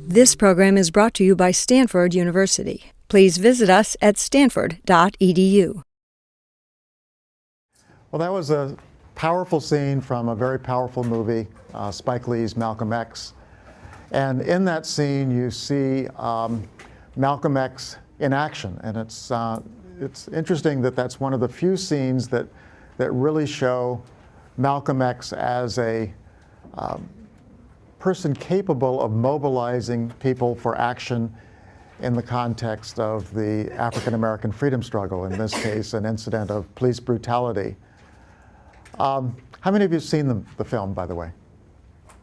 This program is brought to you by Stanford University. Please visit us at stanford.edu. Well, that was a powerful scene from a very powerful movie, Spike Lee's Malcolm X. And in that scene, you see Malcolm X in action. And it's interesting that that's one of the few scenes that really show Malcolm X as a person capable of mobilizing people for action in the context of the African-American freedom struggle, in this case, an incident of police brutality. How many of you have seen the film, by the way?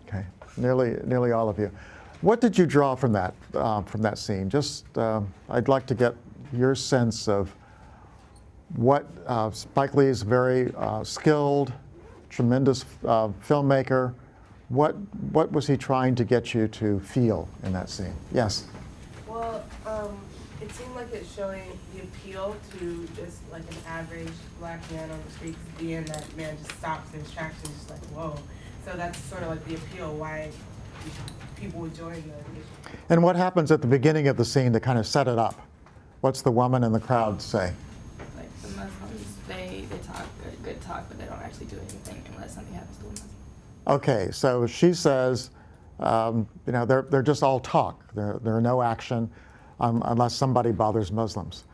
Okay, nearly all of you. What did you draw from that scene? Just, I'd like to get your sense of what Spike Lee is very skilled, tremendous filmmaker. What was he trying to get you to feel in that scene? Yes? Well, it seemed like it's showing the appeal to just like an average black man on the street. Because at the end, that man just stops in his tracks and just like, whoa. So that's sort of like the appeal, why people would join the... And what happens at the beginning of the scene to kind of set it up? What's the woman in the crowd say? Like the Muslims, they talk good talk, but they don't actually do anything unless something happens to a Muslim. Okay, so she says, you know, they're just all talk. There are no action unless somebody bothers Muslims.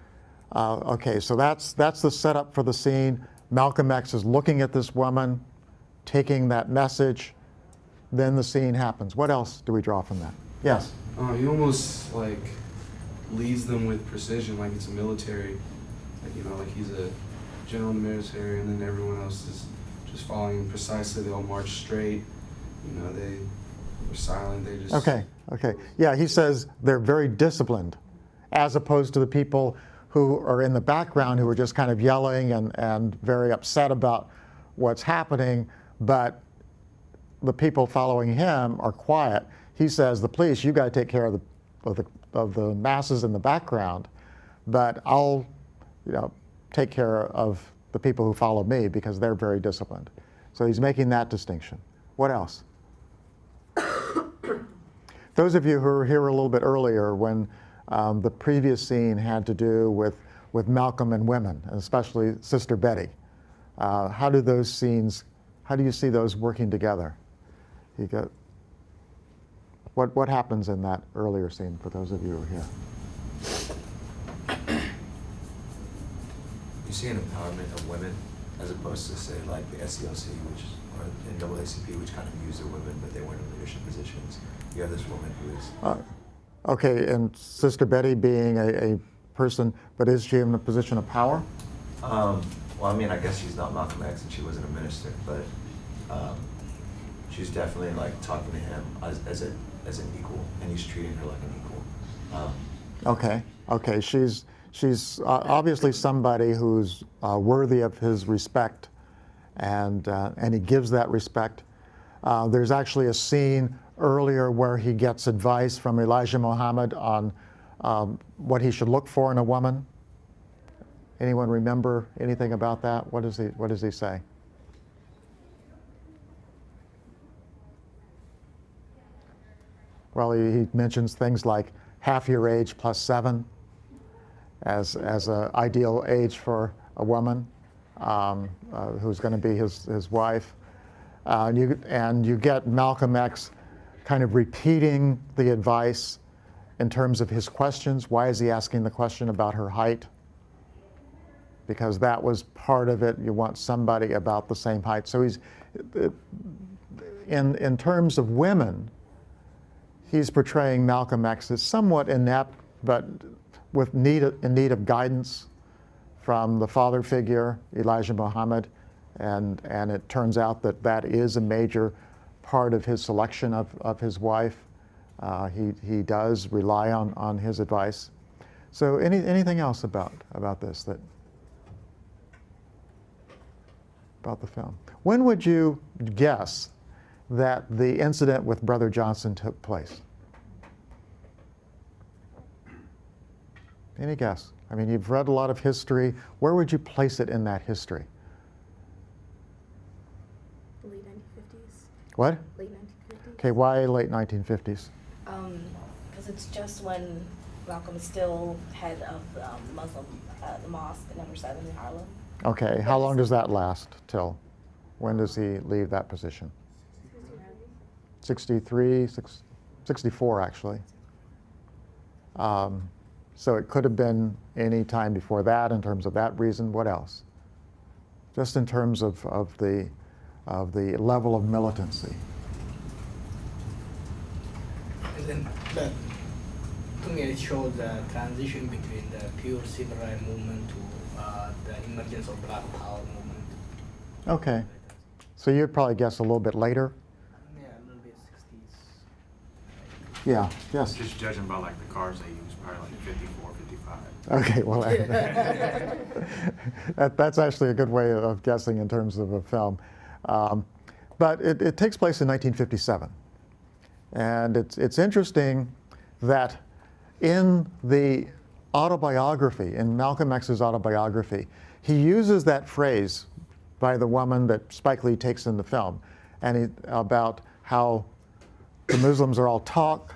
Okay, so that's the setup for the scene. Malcolm X is looking at this woman, taking that message. Then the scene happens. What else do we draw from that? Yes? He almost like leads them with precision, like it's a military, like, you know, like he's a general in the military, and then everyone else is just following precisely. They all march straight. You know, they were silent. They just... Okay. Yeah, he says they're very disciplined, as opposed to the people who are in the background who are just kind of yelling and very upset about what's happening, but the people following him are quiet. He says, the police, you got to take care of the masses in the background, but I'll, you know, take care of the people who follow me because they're very disciplined. So he's making that distinction. What else? Those of you who were here a little bit earlier when the previous scene had to do with Malcolm and women, and especially Sister Betty, how do you see those working together? What happens in that earlier scene for those of you who are here? You see an empowerment of women as opposed to, say, like the SCLC, or NAACP, which kind of use their women, but they weren't in leadership positions. You have this woman who is... Okay, and Sister Betty being a person, but is she in a position of power? Well, I mean, I guess she's not Malcolm X and she wasn't a minister, but she's definitely like talking to him as an equal, and he's treating her like an equal. Okay, she's obviously somebody who's worthy of his respect, and he gives that respect. There's actually a scene earlier where he gets advice from Elijah Muhammad on what he should look for in a woman. Anyone remember anything about that? What does he say? Well, he mentions things like half your age plus 7 as an ideal age for a woman who's going to be his wife. And you get Malcolm X kind of repeating the advice in terms of his questions. Why is he asking the question about her height? Because that was part of it. You want somebody about the same height. So he's, in terms of women, he's portraying Malcolm X as somewhat inept, but in need of guidance from the father figure, Elijah Muhammad, and it turns out that is a major part of his selection of his wife. He does rely on his advice. So anything else about this about the film? When would you guess that the incident with Brother Johnson took place? Any guess? I mean, you've read a lot of history. Where would you place it in that history? Late 1950s. What? Late 1950s. Okay, why late 1950s? Because it's just when Malcolm is still head of Muslim, the mosque at number 7 in Harlem. Okay, how long does that last till? When does he leave that position? 63, 64 actually. So it could have been any time before that in terms of that reason. What else? Just in terms of the level of militancy. And then that, to me, it shows the transition between the pure civil rights movement to the emergence of Black Power movement. Okay, so you'd probably guess a little bit later. Yeah, a little bit 60s. Yeah. Yes. Just judging by like the cars they use, probably like 54, 55. Okay. Well, that's actually a good way of guessing in terms of a film, but it takes place in 1957, and it's interesting that in the autobiography, in Malcolm X's autobiography, he uses that phrase by the woman that Spike Lee takes in the film, and about how the Muslims are all talk.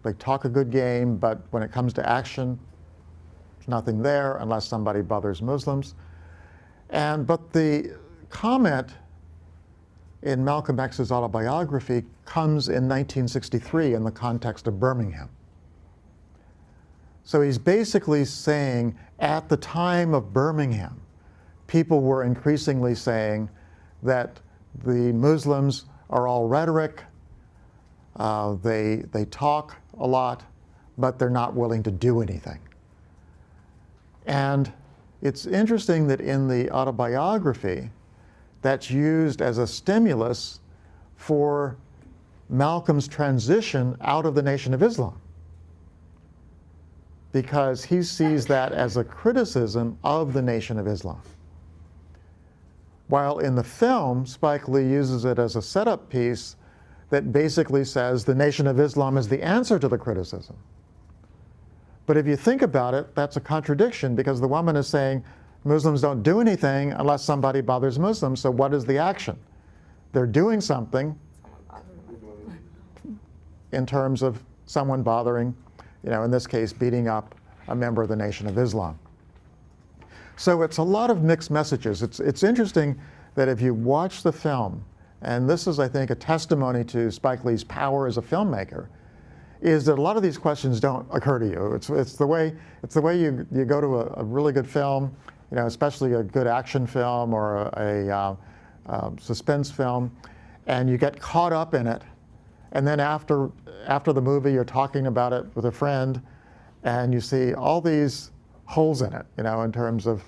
They talk a good game, but when it comes to action, there's nothing there unless somebody bothers Muslims. But the comment in Malcolm X's autobiography comes in 1963 in the context of Birmingham. So he's basically saying, at the time of Birmingham, people were increasingly saying that the Muslims are all rhetoric, they talk a lot, but they're not willing to do anything. And it's interesting that in the autobiography, that's used as a stimulus for Malcolm's transition out of the Nation of Islam, because he sees that as a criticism of the Nation of Islam. While in the film, Spike Lee uses it as a setup piece that basically says the Nation of Islam is the answer to the criticism. But if you think about it, that's a contradiction, because the woman is saying Muslims don't do anything unless somebody bothers Muslims, so what is the action? They're doing something in terms of someone bothering, in this case, beating up a member of the Nation of Islam. So it's a lot of mixed messages. It's interesting that if you watch the film, and this is, I think, a testimony to Spike Lee's power as a filmmaker, is that a lot of these questions don't occur to you. It's the way you go to a really good film, especially a good action film or a suspense film, and you get caught up in it, and then after the movie, you're talking about it with a friend, and you see all these holes in it, in terms of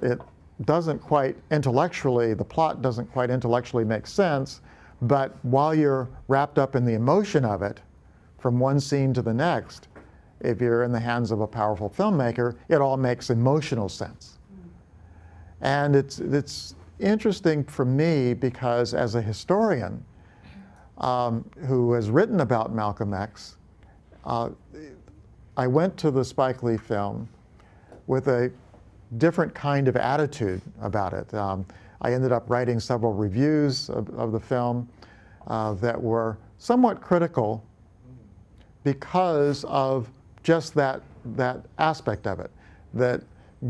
it doesn't quite intellectually, the plot doesn't quite intellectually make sense, but while you're wrapped up in the emotion of it, from one scene to the next, if you're in the hands of a powerful filmmaker, it all makes emotional sense. And it's interesting for me because as a historian who has written about Malcolm X, I went to the Spike Lee film with a different kind of attitude about it. I ended up writing several reviews of the film that were somewhat critical because of just that aspect of it, that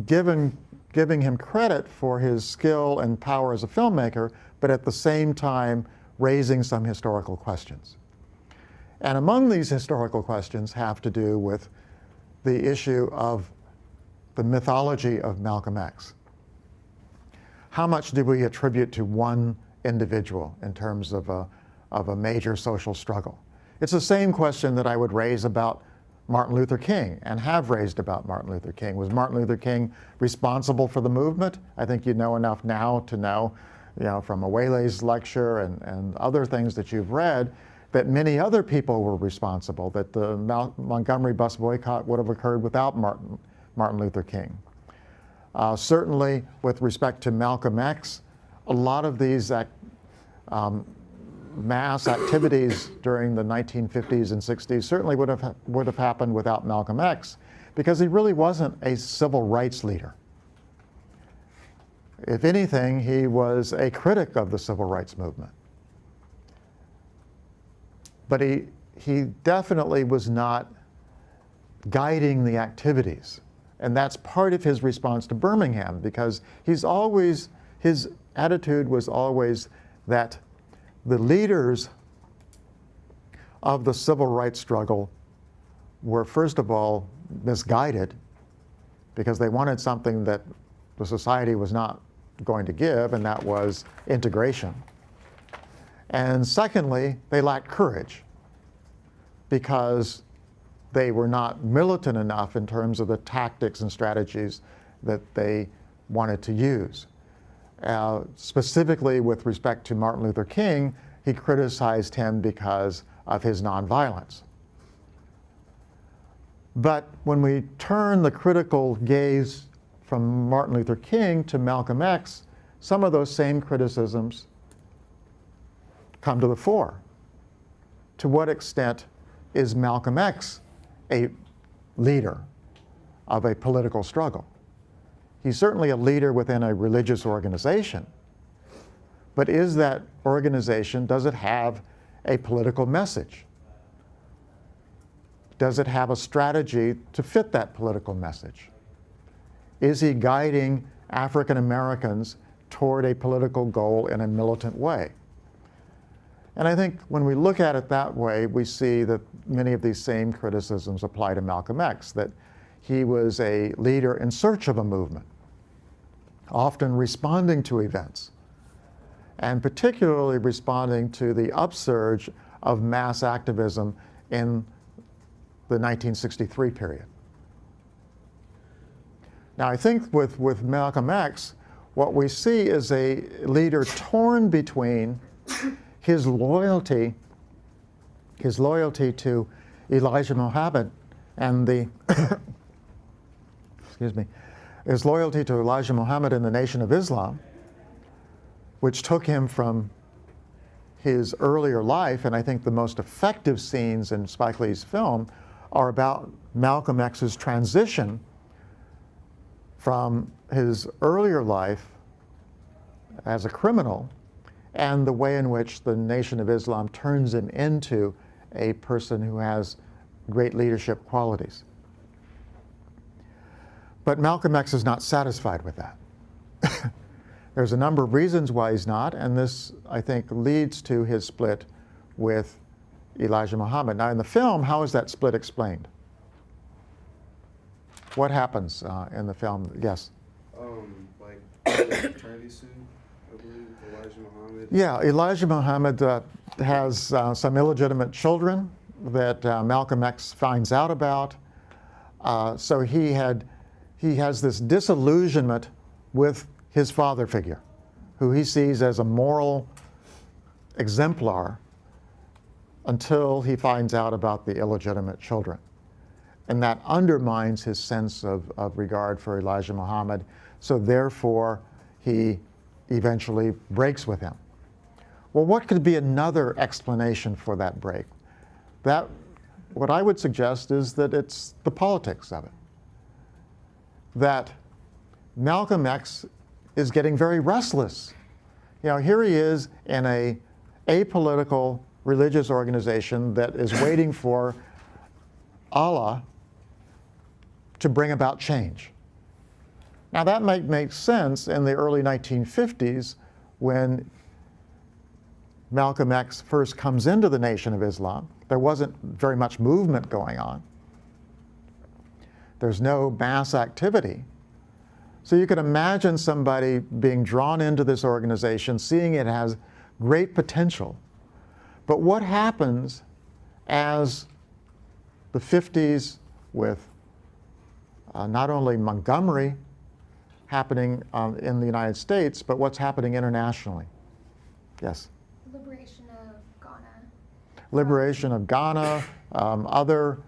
giving him credit for his skill and power as a filmmaker, but at the same time raising some historical questions. And among these historical questions have to do with the issue of the mythology of Malcolm X. How much do we attribute to one individual in terms of a major social struggle? It's the same question that I would raise about Martin Luther King and have raised about Martin Luther King. Was Martin Luther King responsible for the movement? I think you know enough now to know, from Awele's lecture and other things that you've read, that many other people were responsible, that the Montgomery bus boycott would have occurred without Martin Luther King. Certainly, with respect to Malcolm X, a lot of these mass activities during the 1950s and 60s certainly would have happened without Malcolm X, because he really wasn't a civil rights leader. If anything, he was a critic of the civil rights movement. but he definitely was not guiding the activities. And that's part of his response to Birmingham, because his attitude was always that the leaders of the civil rights struggle were, first of all, misguided, because they wanted something that the society was not going to give, and that was integration. And secondly, they lacked courage, because they were not militant enough in terms of the tactics and strategies that they wanted to use. Specifically with respect to Martin Luther King, he criticized him because of his nonviolence. But when we turn the critical gaze from Martin Luther King to Malcolm X, some of those same criticisms come to the fore. To what extent is Malcolm X a leader of a political struggle? He's certainly a leader within a religious organization, but is that organization, does it have a political message? Does it have a strategy to fit that political message? Is he guiding African Americans toward a political goal in a militant way? And I think when we look at it that way, we see that many of these same criticisms apply to Malcolm X, that he was a leader in search of a movement, often responding to events, and particularly responding to the upsurge of mass activism in the 1963 period. Now, I think with Malcolm X, what we see is a leader torn between his loyalty to Elijah Muhammad and the excuse me, his loyalty to Elijah Muhammad and the Nation of Islam, which took him from his earlier life, and I think the most effective scenes in Spike Lee's film are about Malcolm X's transition from his earlier life as a criminal and the way in which the Nation of Islam turns him into a person who has great leadership qualities. But Malcolm X is not satisfied with that. There's a number of reasons why he's not, and this, I think, leads to his split with Elijah Muhammad. Now, in the film, how is that split explained? What happens in the film? Yes? Like, paternity suit, I believe, Elijah Muhammad. Yeah, Elijah Muhammad has some illegitimate children that Malcolm X finds out about. So he has this disillusionment with his father figure, who he sees as a moral exemplar until he finds out about the illegitimate children. And that undermines his sense of regard for Elijah Muhammad, so therefore he eventually breaks with him. Well, what could be another explanation for that break? What I would suggest is that it's the politics of it. That Malcolm X is getting very restless. You know, here he is in a apolitical religious organization that is waiting for Allah to bring about change. Now that might make sense in the early 1950s when Malcolm X first comes into the Nation of Islam. There wasn't very much movement going on. There's no mass activity. So you can imagine somebody being drawn into this organization, seeing it has great potential. But what happens as the 50s with not only Montgomery happening in the United States, but what's happening internationally? Yes? Liberation of Ghana. Liberation of Ghana, other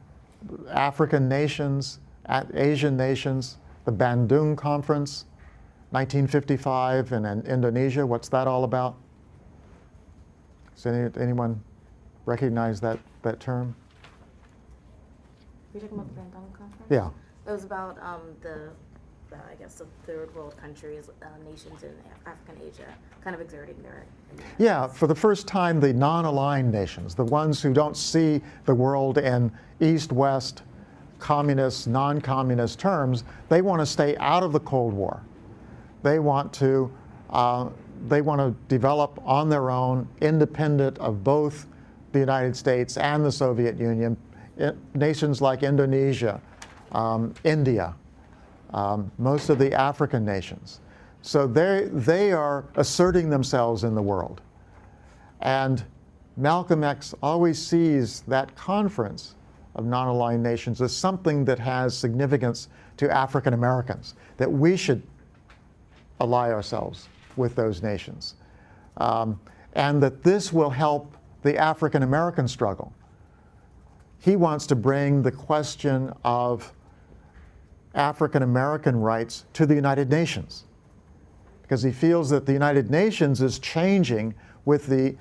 African nations, Asian nations, the Bandung Conference, 1955 in Indonesia. What's that all about? Does anyone recognize that term? You're talking about the Bandung Conference? Yeah. It was about the I guess, the third world countries, nations in Africa and Asia, kind of exerting their influence. Yeah, for the first time, the non-aligned nations, the ones who don't see the world in east-west, communist, non-communist terms, they want to stay out of the Cold War. They want to develop on their own, independent of both the United States and the Soviet Union, nations like Indonesia, India, most of the African nations. So they are asserting themselves in the world. And Malcolm X always sees that conference of non-aligned nations as something that has significance to African Americans, that we should ally ourselves with those nations. And that this will help the African American struggle. He wants to bring the question of African American rights to the United Nations, because he feels that the United Nations is changing with the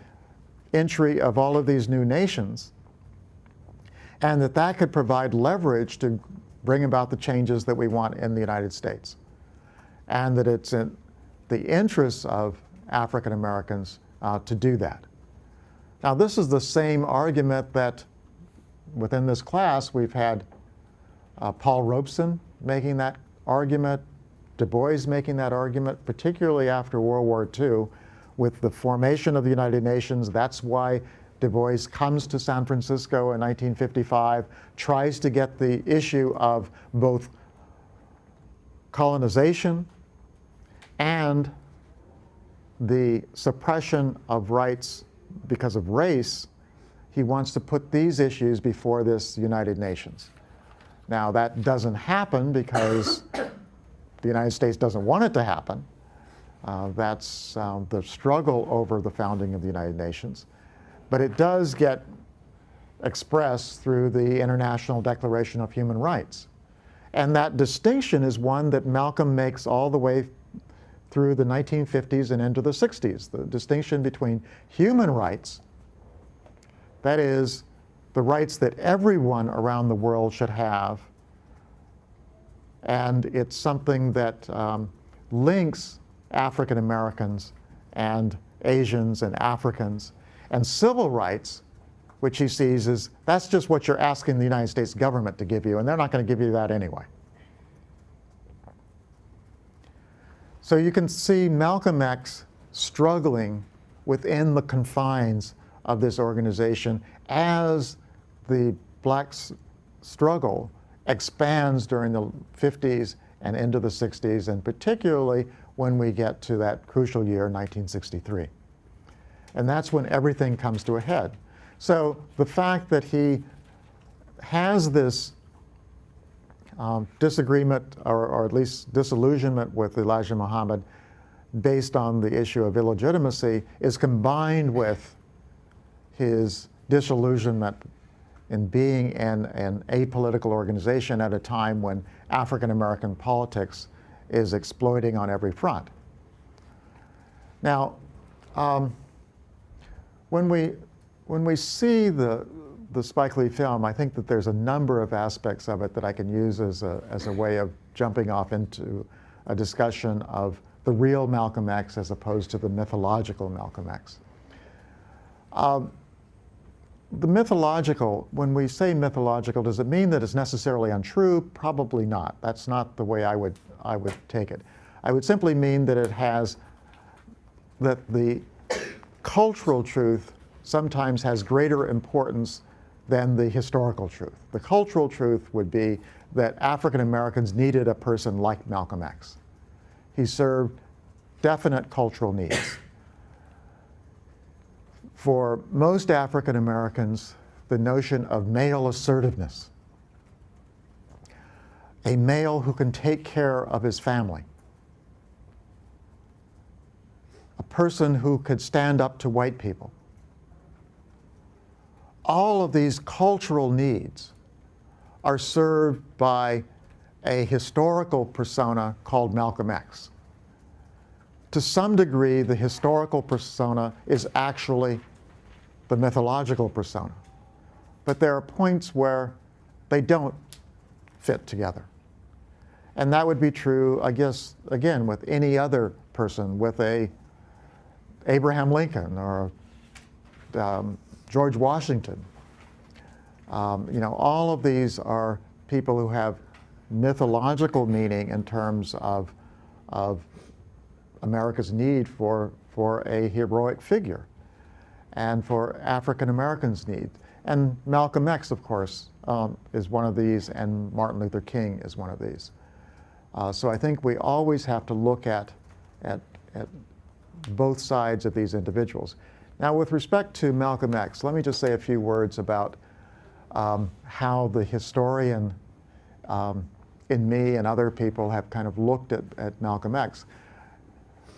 entry of all of these new nations, and that could provide leverage to bring about the changes that we want in the United States, and that it's in the interests of African Americans to do that. Now, this is the same argument that within this class we've had Paul Robeson making that argument, Du Bois making that argument, particularly after World War II, with the formation of the United Nations. That's why Du Bois comes to San Francisco in 1955, tries to get the issue of both colonization and the suppression of rights because of race. He wants to put these issues before this United Nations. Now, that doesn't happen because the United States doesn't want it to happen. That's the struggle over the founding of the United Nations. But it does get expressed through the International Declaration of Human Rights. And that distinction is one that Malcolm makes all the way through the 1950s and into the 60s, the distinction between human rights, that is, the rights that everyone around the world should have, and it's something that links African Americans and Asians and Africans, and civil rights, which he sees as that's just what you're asking the United States government to give you, and they're not going to give you that anyway. So you can see Malcolm X struggling within the confines of this organization as the black struggle expands during the 50s and into the 60s, and particularly when we get to that crucial year, 1963. And that's when everything comes to a head. So the fact that he has this disagreement, or at least disillusionment with Elijah Muhammad based on the issue of illegitimacy, is combined with his disillusionment in being in an apolitical organization at a time when African American politics is exploding on every front. Now, when we see the Spike Lee film, I think that there's a number of aspects of it that I can use as a way of jumping off into a discussion of the real Malcolm X as opposed to the mythological Malcolm X. The mythological, when we say mythological, does it mean that it's necessarily untrue? Probably not. That's not the way I would take it. I would simply mean that it has, that the cultural truth sometimes has greater importance than the historical truth. The cultural truth would be that African Americans needed a person like Malcolm X. He served definite cultural needs. For most African Americans, the notion of male assertiveness, a male who can take care of his family, a person who could stand up to white people, all of these cultural needs are served by a historical persona called Malcolm X. To some degree, the historical persona is actually the mythological persona. But there are points where they don't fit together. And that would be true, I guess, again, with any other person, with Abraham Lincoln or George Washington. All of these are people who have mythological meaning in terms of America's need for a heroic figure, and for African Americans' need. And Malcolm X, of course, is one of these, and Martin Luther King is one of these. So I think we always have to look at both sides of these individuals. Now, with respect to Malcolm X, let me just say a few words about how the historian in me and other people have kind of looked at Malcolm X.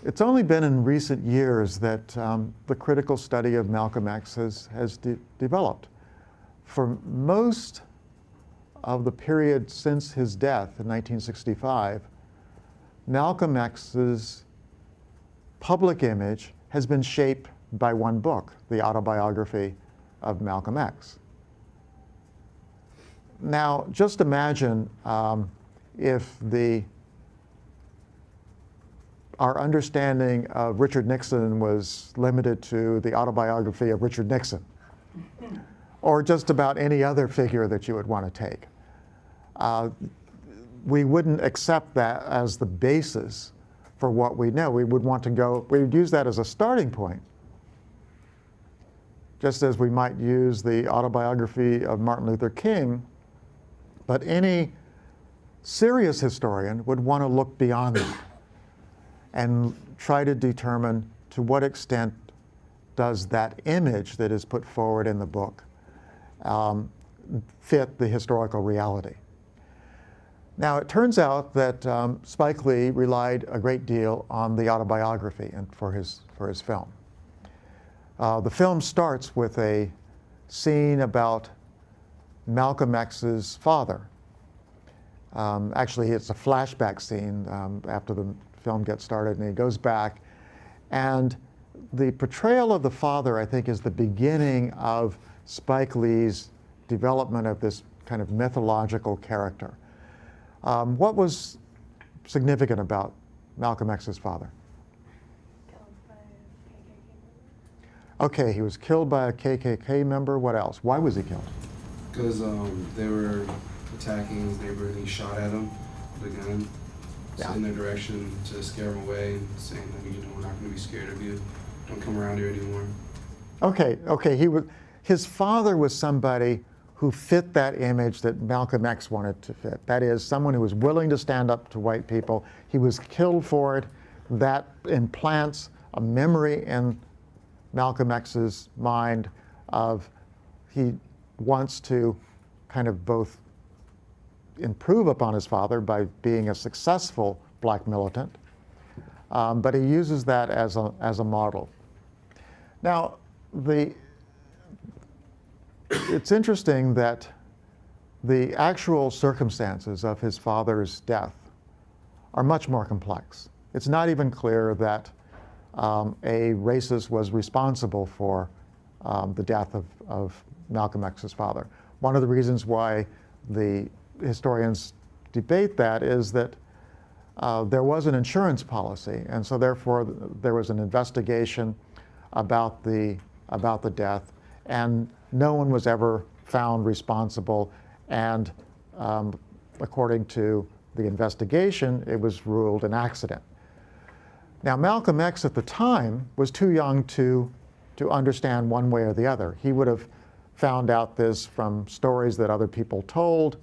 It's only been in recent years that the critical study of Malcolm X has developed. For most of the period since his death in 1965, Malcolm X's public image has been shaped by one book, the autobiography of Malcolm X. Now, just imagine if our understanding of Richard Nixon was limited to the autobiography of Richard Nixon, or just about any other figure that you would want to take. We wouldn't accept that as the basis for what we know. We would want to go, we would use that as a starting point, just as we might use the autobiography of Martin Luther King. But any serious historian would want to look beyond that and try to determine to what extent does that image that is put forward in the book fit the historical reality. Now, it turns out that Spike Lee relied a great deal on the autobiography for his film. The film starts with a scene about Malcolm X's father. Actually, it's a flashback scene after the film gets started, and he goes back. And the portrayal of the father, I think, is the beginning of Spike Lee's development of this kind of mythological character. What was significant about Malcolm X's father? Killed by a KKK member. Okay, he was killed by a KKK member. What else? Why was he killed? Because they were attacking his neighbor and he shot at him with a gun in their direction to scare him away and saying that, we're not going to be scared of you. Don't come around here anymore. Okay. His father was somebody who fit that image that Malcolm X wanted to fit. That is, someone who was willing to stand up to white people. He was killed for it. That implants a memory in Malcolm X's mind of he wants to kind of both improve upon his father by being a successful black militant, but he uses that as a model. Now, it's interesting that the actual circumstances of his father's death are much more complex. It's not even clear that a racist was responsible for the death of Malcolm X's father. One of the reasons why the historians debate that is that there was an insurance policy, and so therefore there was an investigation about the death, and no one was ever found responsible, and according to the investigation, it was ruled an accident. Now, Malcolm X at the time was too young to understand one way or the other. He would have found out this from stories that other people told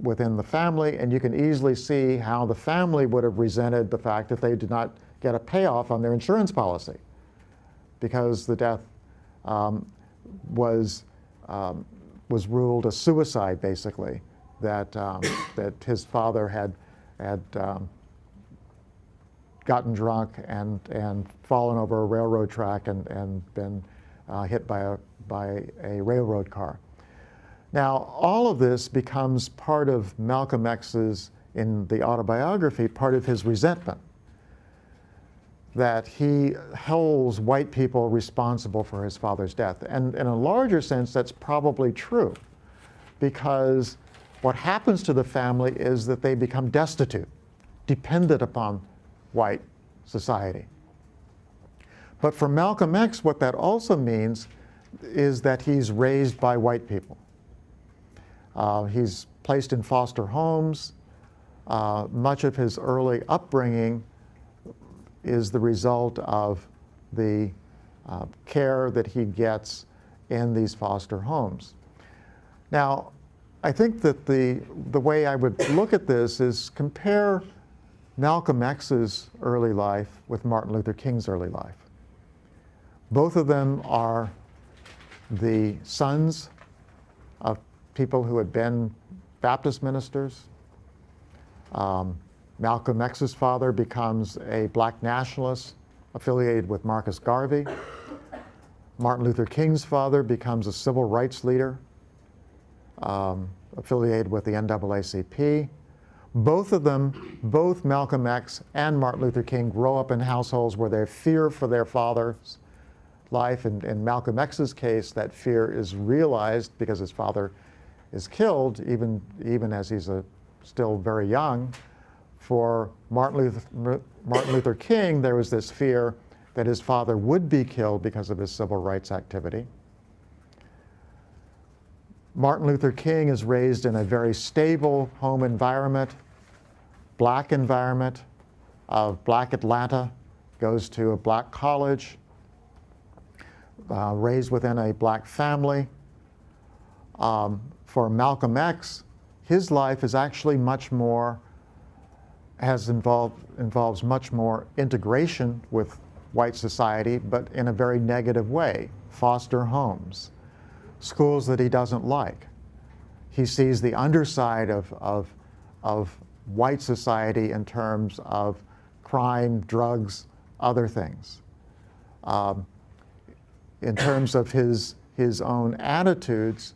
within the family, and you can easily see how the family would have resented the fact that they did not get a payoff on their insurance policy, because the death was ruled a suicide, basically, that his father had gotten drunk and fallen over a railroad track and been hit by a railroad car. Now, all of this becomes part of Malcolm X's, in the autobiography, part of his resentment, that he holds white people responsible for his father's death. And in a larger sense, that's probably true, because what happens to the family is that they become destitute, dependent upon white society. But for Malcolm X, what that also means is that he's raised by white people. He's placed in foster homes. Much of his early upbringing is the result of the care that he gets in these foster homes. Now, I think that the way I would look at this is compare Malcolm X's early life with Martin Luther King's early life. Both of them are the sons of people who had been Baptist ministers. Malcolm X's father becomes a black nationalist affiliated with Marcus Garvey. Martin Luther King's father becomes a civil rights leader affiliated with the NAACP. Both of them, both Malcolm X and Martin Luther King, grow up in households where they fear for their father's life. And in Malcolm X's case, that fear is realized because his father is killed, even as he's still very young. For Martin Luther King, there was this fear that his father would be killed because of his civil rights activity. Martin Luther King is raised in a very stable home environment, black environment of black Atlanta, goes to a black college, raised within a black family. For Malcolm X, his life is actually much more, involves much more integration with white society, but in a very negative way. Foster homes, schools that he doesn't like. He sees the underside of white society in terms of crime, drugs, other things. In terms of his own attitudes,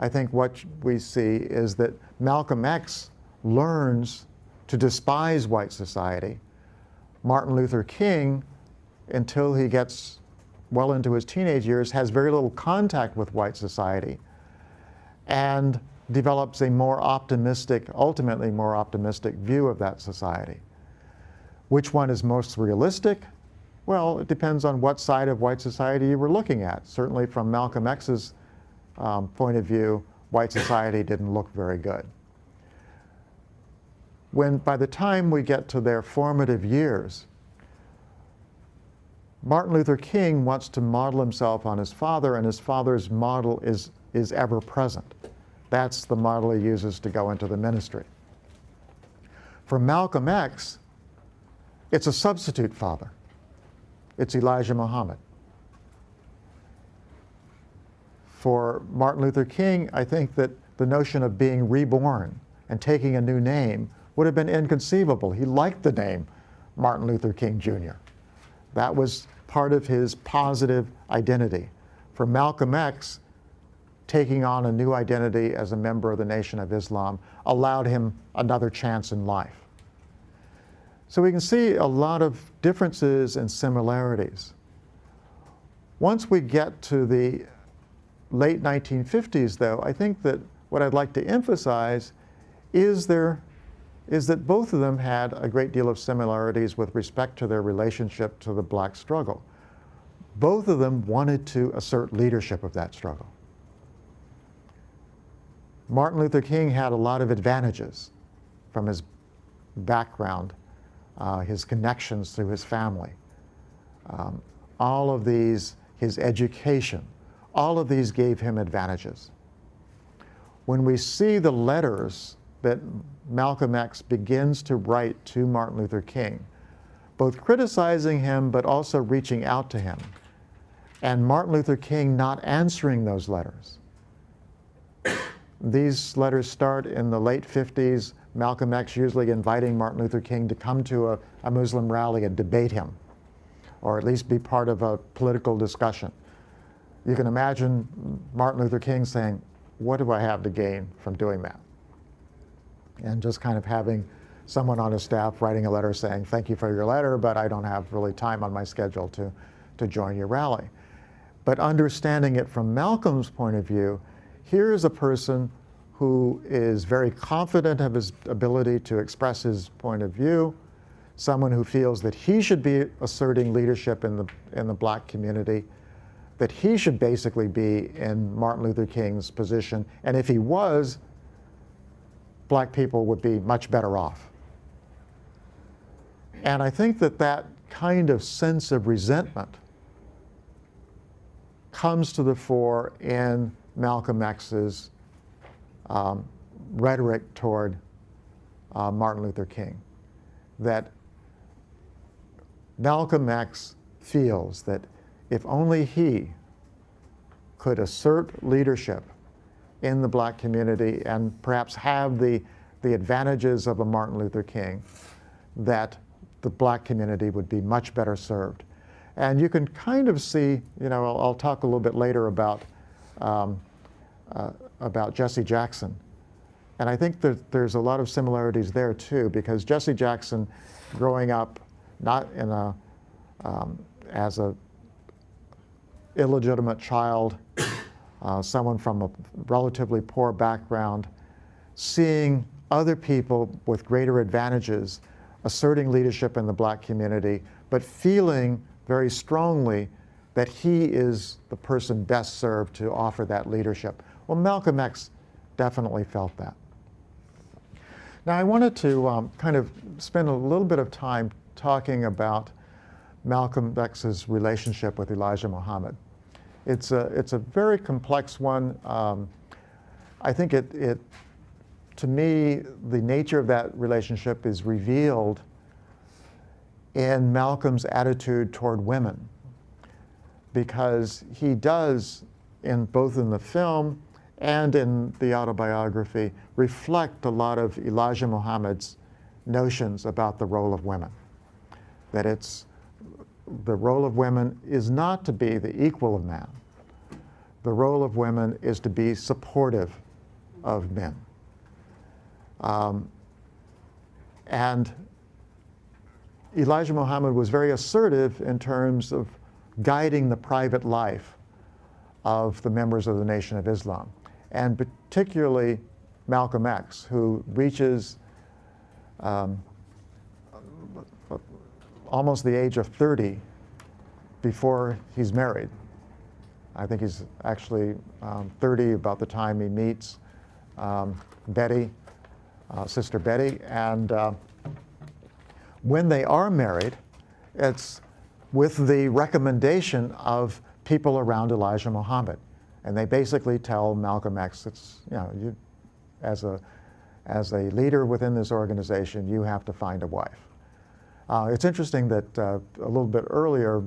I think what we see is that Malcolm X learns to despise white society. Martin Luther King, until he gets well into his teenage years, has very little contact with white society and develops a more optimistic, ultimately more optimistic view of that society. Which one is most realistic? Well, it depends on what side of white society you were looking at. Certainly from Malcolm X's point of view, white society didn't look very good. By the time we get to their formative years, Martin Luther King wants to model himself on his father, and his father's model is ever present. That's the model he uses to go into the ministry. For Malcolm X, it's a substitute father. It's Elijah Muhammad. For Martin Luther King, I think that the notion of being reborn and taking a new name would have been inconceivable. He liked the name Martin Luther King Jr. That was part of his positive identity. For Malcolm X, taking on a new identity as a member of the Nation of Islam allowed him another chance in life. So we can see a lot of differences and similarities. Once we get to the late 1950s, though, I think that what I'd like to emphasize is that both of them had a great deal of similarities with respect to their relationship to the black struggle. Both of them wanted to assert leadership of that struggle. Martin Luther King had a lot of advantages from his background, his connections through his family. All of these, his education, all of these gave him advantages. When we see the letters that Malcolm X begins to write to Martin Luther King, both criticizing him but also reaching out to him, and Martin Luther King not answering those letters. These letters start in the late 50s, Malcolm X usually inviting Martin Luther King to come to a Muslim rally and debate him, or at least be part of a political discussion. You can imagine Martin Luther King saying, "What do I have to gain from doing that?" And just kind of having someone on his staff writing a letter saying, "Thank you for your letter, but I don't have really time on my schedule to join your rally." But understanding it from Malcolm's point of view, here is a person who is very confident of his ability to express his point of view, someone who feels that he should be asserting leadership in the black community, that he should basically be in Martin Luther King's position, and if he was, black people would be much better off. And I think that that kind of sense of resentment comes to the fore in Malcolm X's rhetoric toward Martin Luther King. That Malcolm X feels that if only he could assert leadership in the black community and perhaps have the advantages of a Martin Luther King, that the black community would be much better served. And you can kind of see, I'll talk a little bit later about Jesse Jackson. And I think that there's a lot of similarities there too, because Jesse Jackson, growing up not in as a illegitimate child, someone from a relatively poor background, seeing other people with greater advantages asserting leadership in the black community, but feeling very strongly that he is the person best served to offer that leadership. Well, Malcolm X definitely felt that. Now, I wanted to kind of spend a little bit of time talking about Malcolm X's relationship with Elijah Muhammad. It's a very complex one. I think to me, the nature of that relationship is revealed in Malcolm's attitude toward women, because he does, both in the film and in the autobiography, reflect a lot of Elijah Muhammad's notions about the role of women. That the role of women is not to be the equal of man. The role of women is to be supportive of men. And Elijah Muhammad was very assertive in terms of guiding the private life of the members of the Nation of Islam, and particularly Malcolm X, who reaches almost the age of 30 before he's married. I think he's actually 30 about the time he meets Betty, Sister Betty, and when they are married, it's with the recommendation of people around Elijah Muhammad. And they basically tell Malcolm X, you, as a leader within this organization, you have to find a wife. It's interesting that a little bit earlier,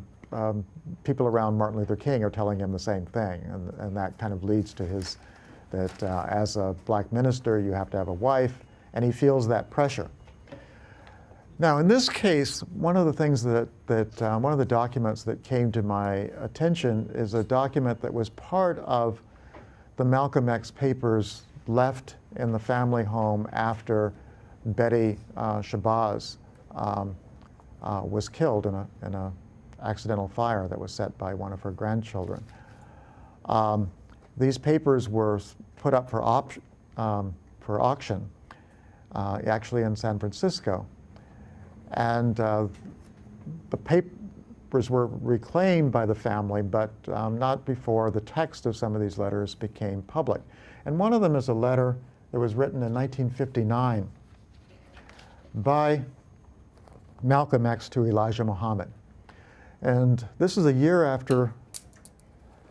people around Martin Luther King are telling him the same thing, and that kind of leads to that as a black minister, you have to have a wife, and he feels that pressure. Now, in this case, one of the things one of the documents that came to my attention is a document that was part of the Malcolm X papers left in the family home after Betty Shabazz was killed in an accidental fire that was set by one of her grandchildren. These papers were put up for auction, actually in San Francisco. And the papers were reclaimed by the family, but not before the text of some of these letters became public. And one of them is a letter that was written in 1959 by Malcolm X to Elijah Muhammad. And this is a year after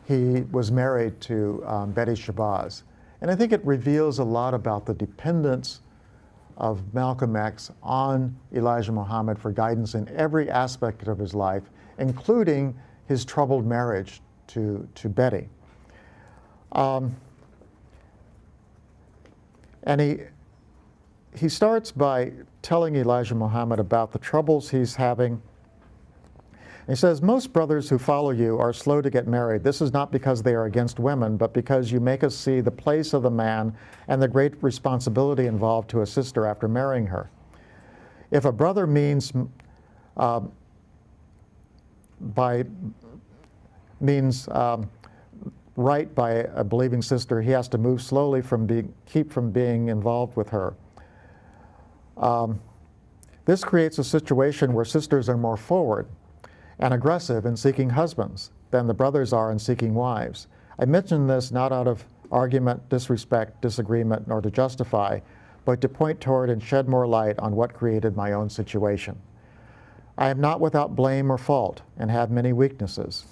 he was married to Betty Shabazz. And I think it reveals a lot about the dependence of Malcolm X on Elijah Muhammad for guidance in every aspect of his life, including his troubled marriage to Betty. And he starts by telling Elijah Muhammad about the troubles he's having. He says, "Most brothers who follow you are slow to get married. This is not because they are against women, but because you make us see the place of the man and the great responsibility involved to a sister after marrying her. If a brother means right by a believing sister, he has to move slowly keep from being involved with her. This creates a situation where sisters are more forward and aggressive in seeking husbands than the brothers are in seeking wives. I mention this not out of argument, disrespect, disagreement, nor to justify, but to point toward and shed more light on what created my own situation. I am not without blame or fault and have many weaknesses.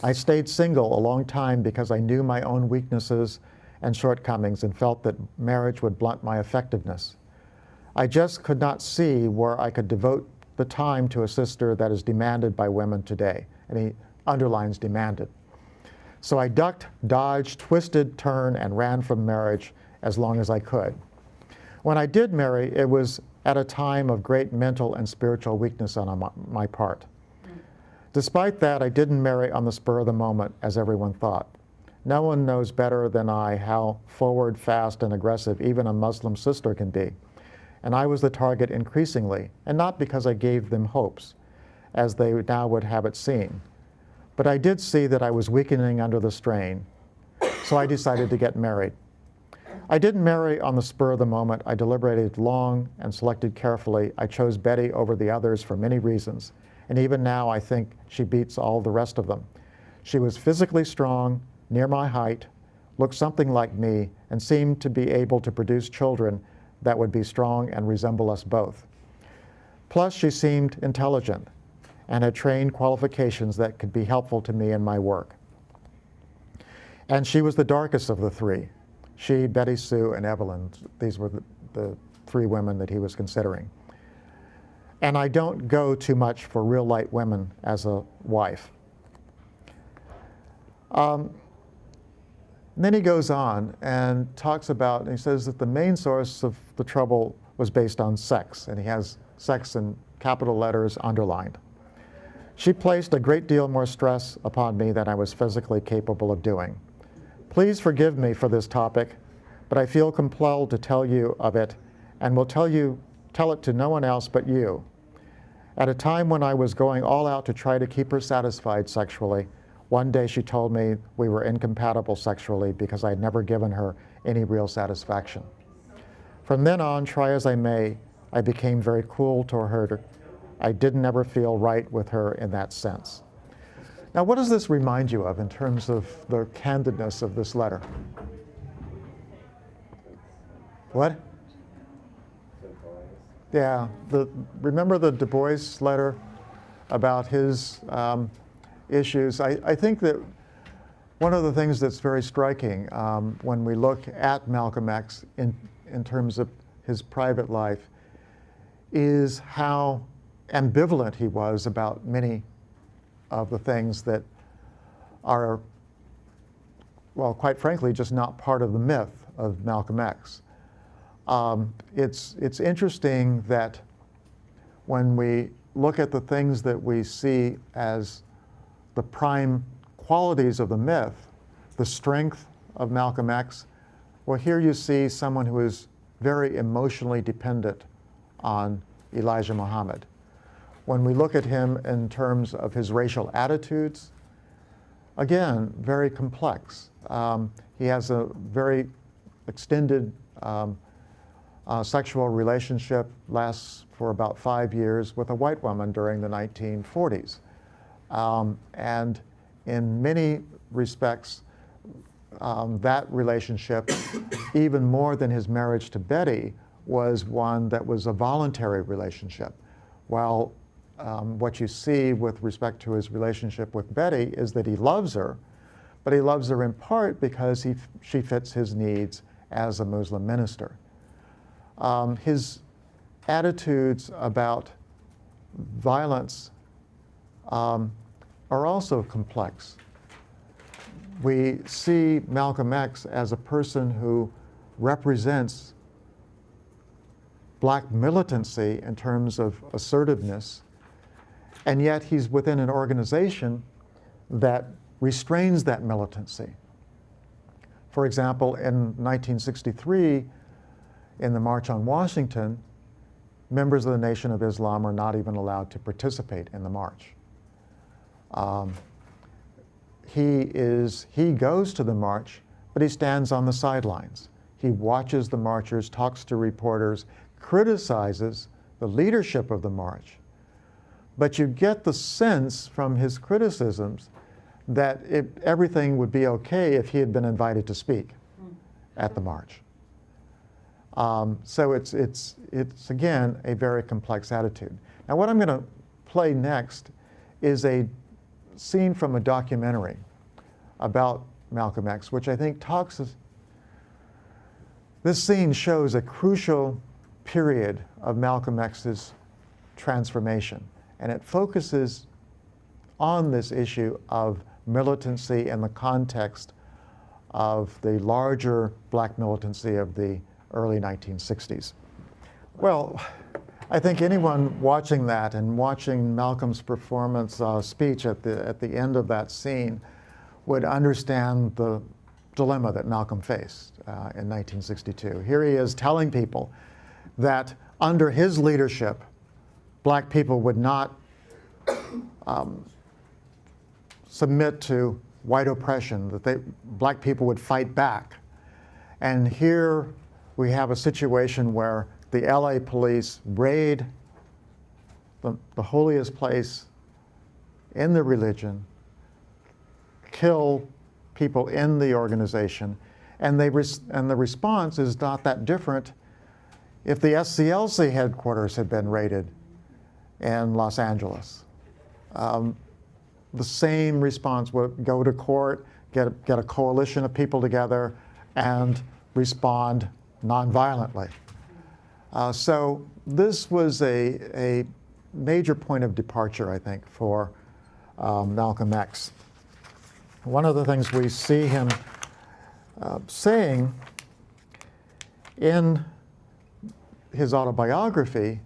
I stayed single a long time because I knew my own weaknesses and shortcomings and felt that marriage would blunt my effectiveness. I just could not see where I could devote the time to a sister that is demanded by women today. And he underlines demanded. So I ducked, dodged, twisted, turned, and ran from marriage as long as I could. When I did marry, it was at a time of great mental and spiritual weakness on my part. Despite that, I didn't marry on the spur of the moment, as everyone thought. No one knows better than I how forward, fast, and aggressive even a Muslim sister can be. And I was the target increasingly, and not because I gave them hopes, as they now would have it seem. But I did see that I was weakening under the strain, so I decided to get married. I didn't marry on the spur of the moment. I deliberated long and selected carefully. I chose Betty over the others for many reasons, and even now I think she beats all the rest of them. She was physically strong, near my height, looked something like me, and seemed to be able to produce children that would be strong and resemble us both. Plus, she seemed intelligent and had trained qualifications that could be helpful to me in my work. And she was the darkest of the three. She, Betty Sue, and Evelyn, these were the three women that he was considering. And I don't go too much for real light women as a wife. Then he goes on and talks about, and he says that the main source of the trouble was based on sex, and he has sex in capital letters underlined. She placed a great deal more stress upon me than I was physically capable of doing. Please forgive me for this topic, but I feel compelled to tell you of it and will tell it to no one else but you. At a time when I was going all out to try to keep her satisfied sexually, one day she told me we were incompatible sexually because I had never given her any real satisfaction. From then on, try as I may, I became very cool toward her. I didn't ever feel right with her in that sense. Now, what does this remind you of in terms of the candidness of this letter? What? Yeah, remember the Du Bois letter about his issues? I think that one of the things that's very striking when we look at Malcolm X in terms of his private life is how ambivalent he was about many of the things that are, well, quite frankly, just not part of the myth of Malcolm X. It's interesting that when we look at the things that we see as the prime qualities of the myth, the strength of Malcolm X, well, here you see someone who is very emotionally dependent on Elijah Muhammad. When we look at him in terms of his racial attitudes, again, very complex. He has a very extended sexual relationship, lasts for about 5 years, with a white woman during the 1940s. And in many respects, that relationship, even more than his marriage to Betty, was one that was a voluntary relationship. While what you see with respect to his relationship with Betty is that he loves her, but he loves her in part because she fits his needs as a Muslim minister. His attitudes about violence are also complex. We see Malcolm X as a person who represents black militancy in terms of assertiveness, and yet he's within an organization that restrains that militancy. For example, in 1963, in the March on Washington, members of the Nation of Islam were not even allowed to participate in the march. he goes to the march, but he stands on the sidelines. He watches the marchers, talks to reporters, criticizes the leadership of the march. But you get the sense from his criticisms that everything would be okay if he had been invited to speak at the march. So it's again a very complex attitude. Now what I'm going to play next is a scene from a documentary about Malcolm X, which I think this scene shows a crucial period of Malcolm X's transformation, and it focuses on this issue of militancy in the context of the larger black militancy of the early 1960s. Well, I think anyone watching that and watching Malcolm's performance speech at the end of that scene would understand the dilemma that Malcolm faced in 1962. Here he is telling people that under his leadership, black people would not submit to white oppression, that black people would fight back. And here we have a situation where the LA police raid the holiest place in the religion, kill people in the organization, and the response is not that different if the SCLC headquarters had been raided in Los Angeles. The same response would go to court, get a coalition of people together, and respond nonviolently. So this was a major point of departure, I think, for Malcolm X. One of the things we see him saying in his autobiography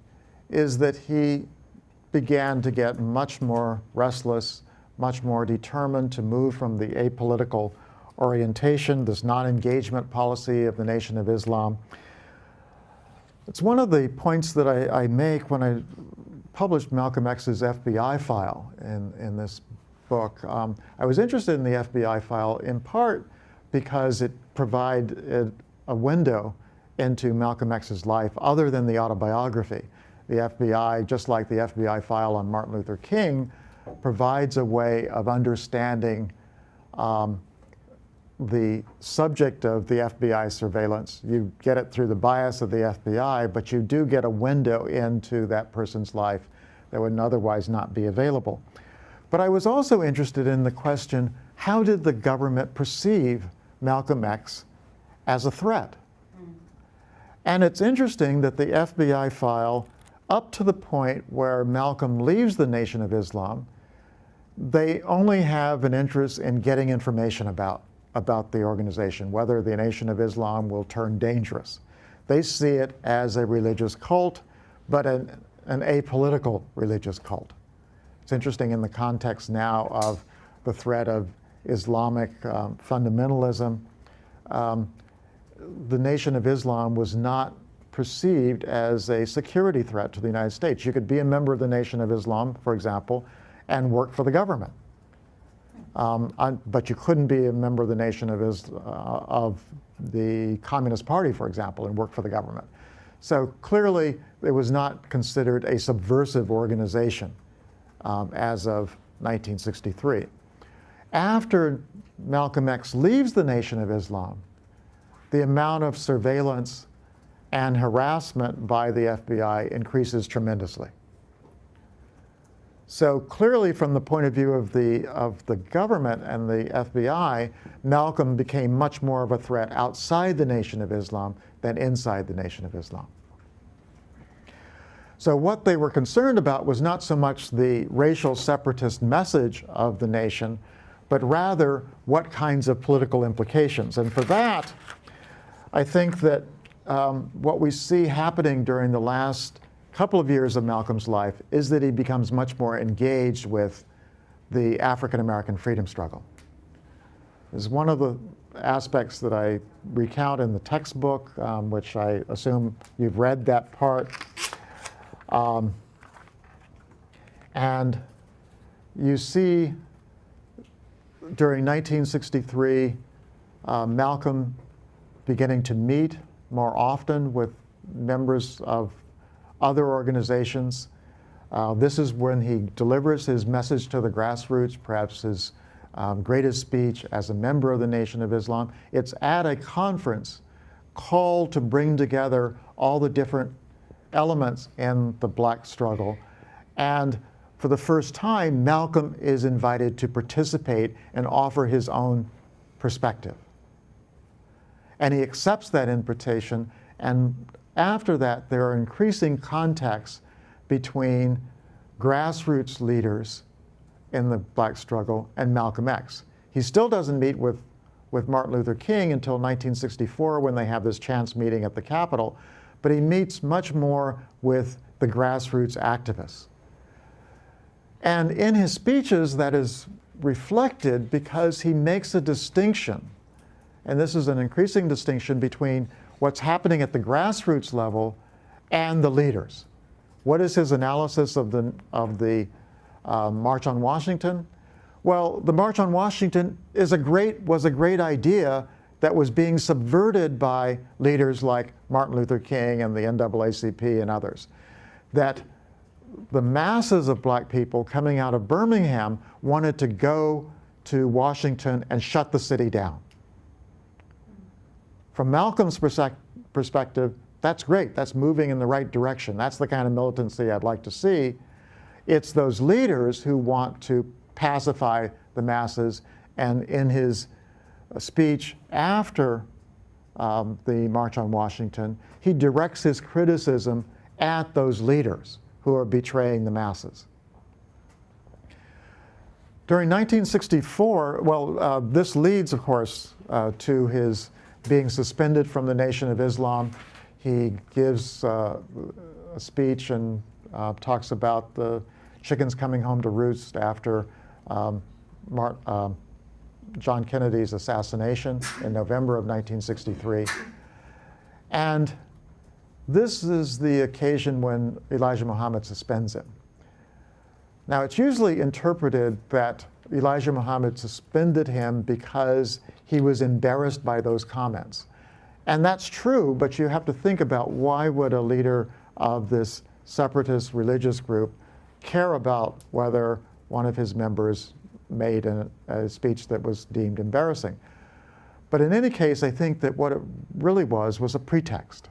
is that he began to get much more restless, much more determined to move from the apolitical orientation, this non-engagement policy of the Nation of Islam. It's one of the points that I make when I published Malcolm X's FBI file in this book. I was interested in the FBI file in part because it provided a window into Malcolm X's life other than the autobiography. The FBI, just like the FBI file on Martin Luther King, provides a way of understanding the subject of the FBI surveillance. You get it through the bias of the FBI, but you do get a window into that person's life that would otherwise not be available. But I was also interested in the question, how did the government perceive Malcolm X as a threat? And it's interesting that the FBI file, up to the point where Malcolm leaves the Nation of Islam, they only have an interest in getting information about the organization, whether the Nation of Islam will turn dangerous. They see it as a religious cult, but an apolitical religious cult. It's interesting in the context now of the threat of Islamic fundamentalism. The Nation of Islam was not perceived as a security threat to the United States. You could be a member of the Nation of Islam, for example, and work for the government. But you couldn't be a member of the Nation of the Communist Party, for example, and work for the government. So clearly, it was not considered a subversive organization as of 1963. After Malcolm X leaves the Nation of Islam, the amount of surveillance and harassment by the FBI increases tremendously. So clearly, from the point of view of the government and the FBI, Malcolm became much more of a threat outside the Nation of Islam than inside the Nation of Islam. So what they were concerned about was not so much the racial separatist message of the nation, but rather what kinds of political implications. And for that, I think that what we see happening during the last couple of years of Malcolm's life is that he becomes much more engaged with the African-American freedom struggle. This is one of the aspects that I recount in the textbook, which I assume you've read that part. And you see during 1963, Malcolm beginning to meet more often with members of other organizations. This is when he delivers his message to the grassroots, perhaps his greatest speech as a member of the Nation of Islam. It's at a conference called to bring together all the different elements in the black struggle. And for the first time, Malcolm is invited to participate and offer his own perspective. And he accepts that invitation, and after that, there are increasing contacts between grassroots leaders in the black struggle and Malcolm X. He still doesn't meet with Martin Luther King until 1964 when they have this chance meeting at the Capitol, but he meets much more with the grassroots activists. And in his speeches, that is reflected because he makes a distinction, and this is an increasing distinction between what's happening at the grassroots level and the leaders. What is his analysis of the March on Washington? Well, the March on Washington was a great idea that was being subverted by leaders like Martin Luther King and the NAACP and others. That the masses of black people coming out of Birmingham wanted to go to Washington and shut the city down. From Malcolm's perspective, that's great. That's moving in the right direction. That's the kind of militancy I'd like to see. It's those leaders who want to pacify the masses, and in his speech after the March on Washington, he directs his criticism at those leaders who are betraying the masses. During 1964, this leads, of course, to his being suspended from the Nation of Islam. He gives a speech and talks about the chickens coming home to roost after John Kennedy's assassination in November of 1963. And this is the occasion when Elijah Muhammad suspends him. Now, it's usually interpreted that Elijah Muhammad suspended him because he was embarrassed by those comments. And that's true, but you have to think about why would a leader of this separatist religious group care about whether one of his members made a speech that was deemed embarrassing. But in any case, I think that what it really was a pretext.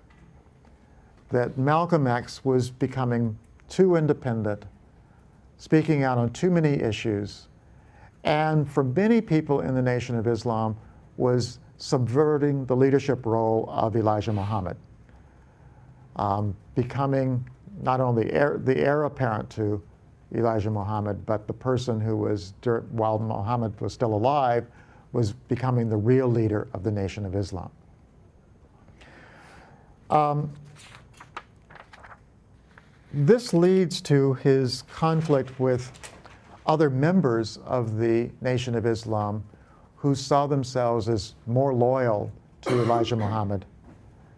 That Malcolm X was becoming too independent, speaking out on too many issues, and for many people in the Nation of Islam was subverting the leadership role of Elijah Muhammad, becoming not only the heir apparent to Elijah Muhammad, but the person who was, while Muhammad was still alive, was becoming the real leader of the Nation of Islam. This leads to his conflict with other members of the Nation of Islam who saw themselves as more loyal to Elijah Muhammad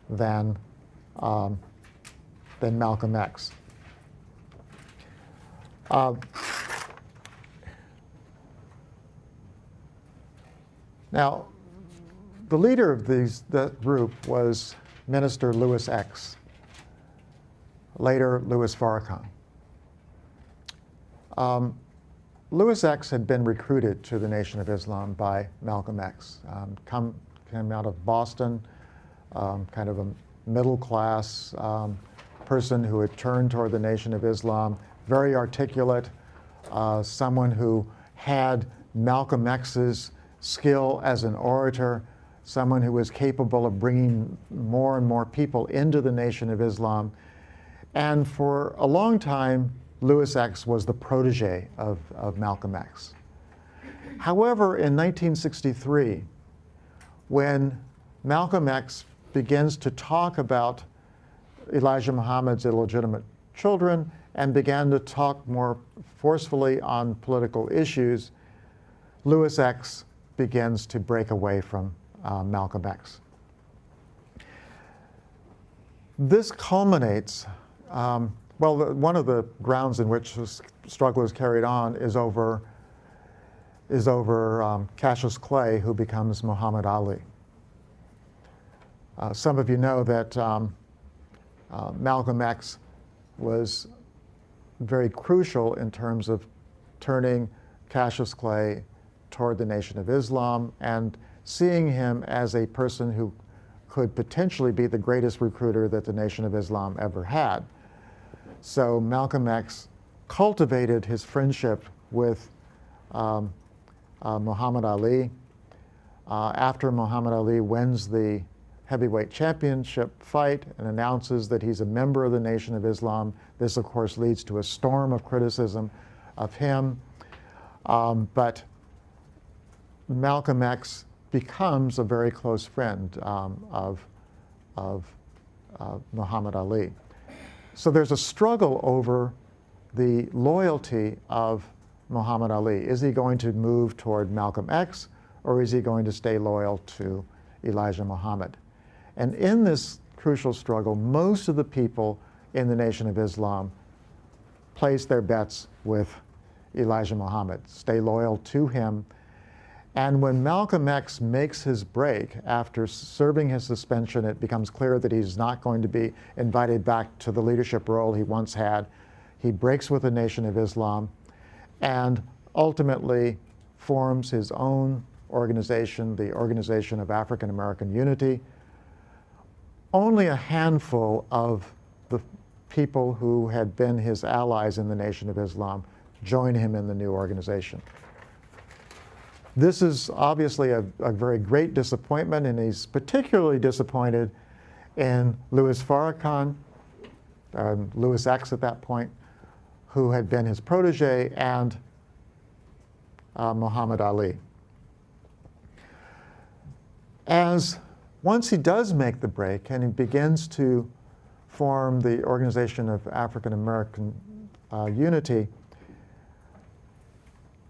than Malcolm X. Now, the leader of that group was Minister Louis X, later Louis Farrakhan. Louis X had been recruited to the Nation of Islam by Malcolm X. Came out of Boston, kind of a middle-class person who had turned toward the Nation of Islam, very articulate, someone who had Malcolm X's skill as an orator, someone who was capable of bringing more and more people into the Nation of Islam. And for a long time, Louis X was the protege of Malcolm X. However, in 1963, when Malcolm X begins to talk about Elijah Muhammad's illegitimate children and began to talk more forcefully on political issues, Louis X begins to break away from Malcolm X. This culminates, one of the grounds in which the struggle is carried on is over is over Cassius Clay, who becomes Muhammad Ali. Some of you know that Malcolm X was very crucial in terms of turning Cassius Clay toward the Nation of Islam and seeing him as a person who could potentially be the greatest recruiter that the Nation of Islam ever had. So Malcolm X cultivated his friendship with Muhammad Ali. After Muhammad Ali wins the heavyweight championship fight and announces that he's a member of the Nation of Islam, this of course leads to a storm of criticism of him. But Malcolm X becomes a very close friend of Muhammad Ali. So there's a struggle over the loyalty of Muhammad Ali. Is he going to move toward Malcolm X, or is he going to stay loyal to Elijah Muhammad? And in this crucial struggle, most of the people in the Nation of Islam place their bets with Elijah Muhammad, stay loyal to him. And when Malcolm X makes his break after serving his suspension, it becomes clear that he's not going to be invited back to the leadership role he once had. He breaks with the Nation of Islam and ultimately forms his own organization, the Organization of African-American Unity. Only a handful of the people who had been his allies in the Nation of Islam join him in the new organization. This is obviously a very great disappointment, and he's particularly disappointed in Louis Farrakhan, Louis X at that point, who had been his protege, and Muhammad Ali. Once he does make the break and he begins to form the Organization of African-American Unity,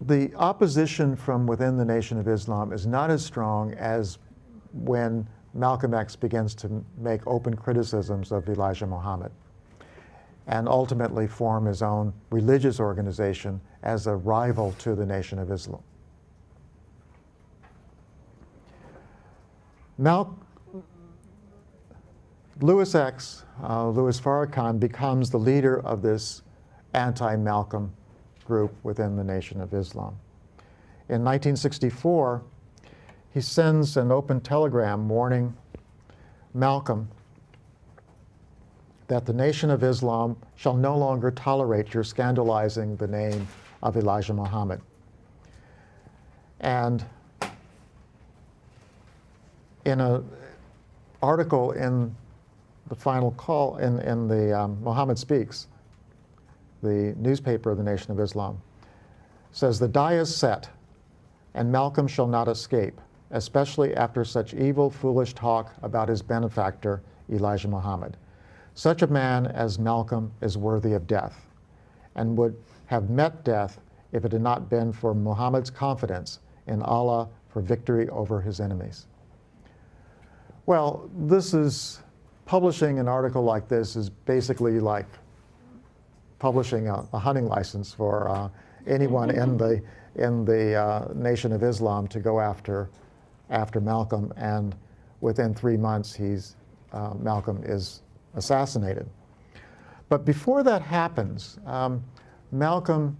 the opposition from within the Nation of Islam is not as strong as when Malcolm X begins to make open criticisms of Elijah Muhammad and ultimately form his own religious organization as a rival to the Nation of Islam. Louis X, Louis Farrakhan, becomes the leader of this anti-Malcolm group within the Nation of Islam. In 1964, he sends an open telegram warning Malcolm that the Nation of Islam shall no longer tolerate your scandalizing the name of Elijah Muhammad. And in an article in the final call, in the Muhammad Speaks, the newspaper of the Nation of Islam, says, "The die is set, and Malcolm shall not escape, especially after such evil, foolish talk about his benefactor, Elijah Muhammad. Such a man as Malcolm is worthy of death, and would have met death if it had not been for Muhammad's confidence in Allah for victory over his enemies." Well, publishing an article like this is basically like publishing a hunting license for anyone in the Nation of Islam to go after Malcolm, and within 3 months Malcolm is assassinated. But before that happens, Malcolm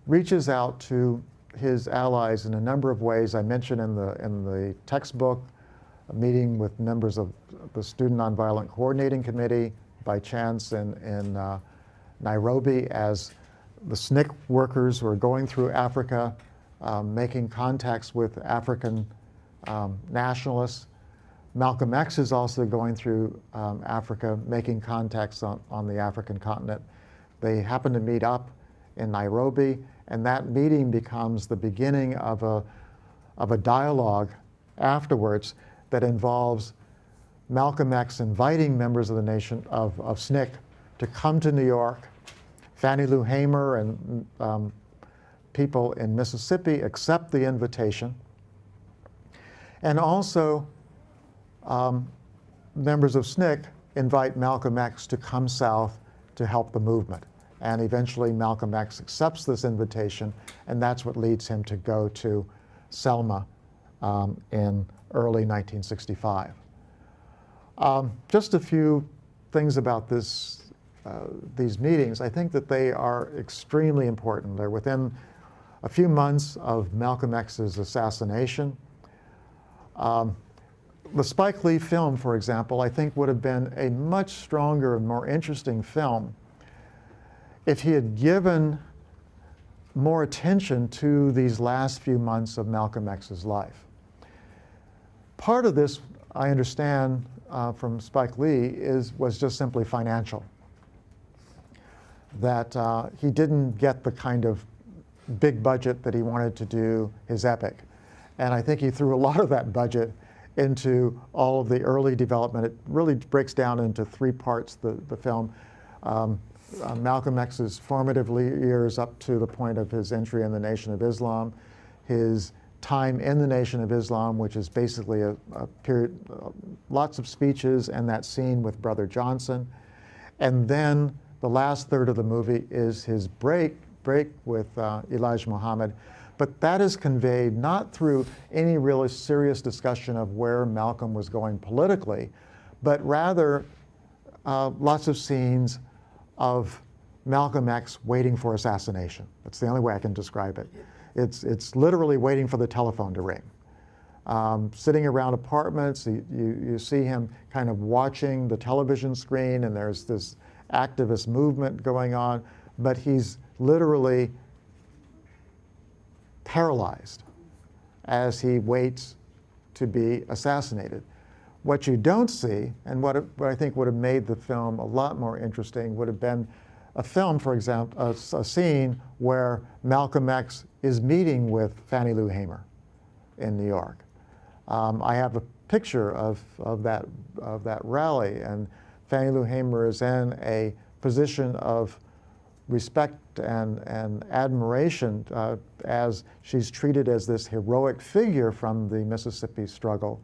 reaches out to his allies in a number of ways. I mentioned in the textbook a meeting with members of the Student Nonviolent Coordinating Committee by chance in Nairobi as the SNCC workers were going through Africa, making contacts with African nationalists. Malcolm X is also going through Africa, making contacts on the African continent. They happen to meet up in Nairobi, and that meeting becomes the beginning of a dialogue afterwards that involves Malcolm X inviting members of the nation of SNCC to come to New York. Fannie Lou Hamer and people in Mississippi accept the invitation. And also, members of SNCC invite Malcolm X to come south to help the movement. And eventually Malcolm X accepts this invitation, and that's what leads him to go to Selma in early 1965. Just a few things about these meetings. I think that they are extremely important. They're within a few months of Malcolm X's assassination. The Spike Lee film, for example, I think would have been a much stronger and more interesting film if he had given more attention to these last few months of Malcolm X's life. Part of this, I understand from Spike Lee, was just simply financial. That he didn't get the kind of big budget that he wanted to do his epic. And I think he threw a lot of that budget into all of the early development. It really breaks down into three parts, the film. Malcolm X's formative years up to the point of his entry in the Nation of Islam, his time in the Nation of Islam, which is basically a period, lots of speeches and that scene with Brother Johnson. And then the last third of the movie is his break with Elijah Muhammad. But that is conveyed not through any really serious discussion of where Malcolm was going politically, but rather lots of scenes of Malcolm X waiting for assassination. That's the only way I can describe it. It's literally waiting for the telephone to ring. Sitting around apartments, you see him kind of watching the television screen, and there's this activist movement going on, but he's literally paralyzed as he waits to be assassinated. What you don't see, and what I think would have made the film a lot more interesting, would have been a film, for example, a scene where Malcolm X is meeting with Fannie Lou Hamer in New York. I have a picture of that rally, and Fannie Lou Hamer is in a position of respect and admiration as she's treated as this heroic figure from the Mississippi struggle.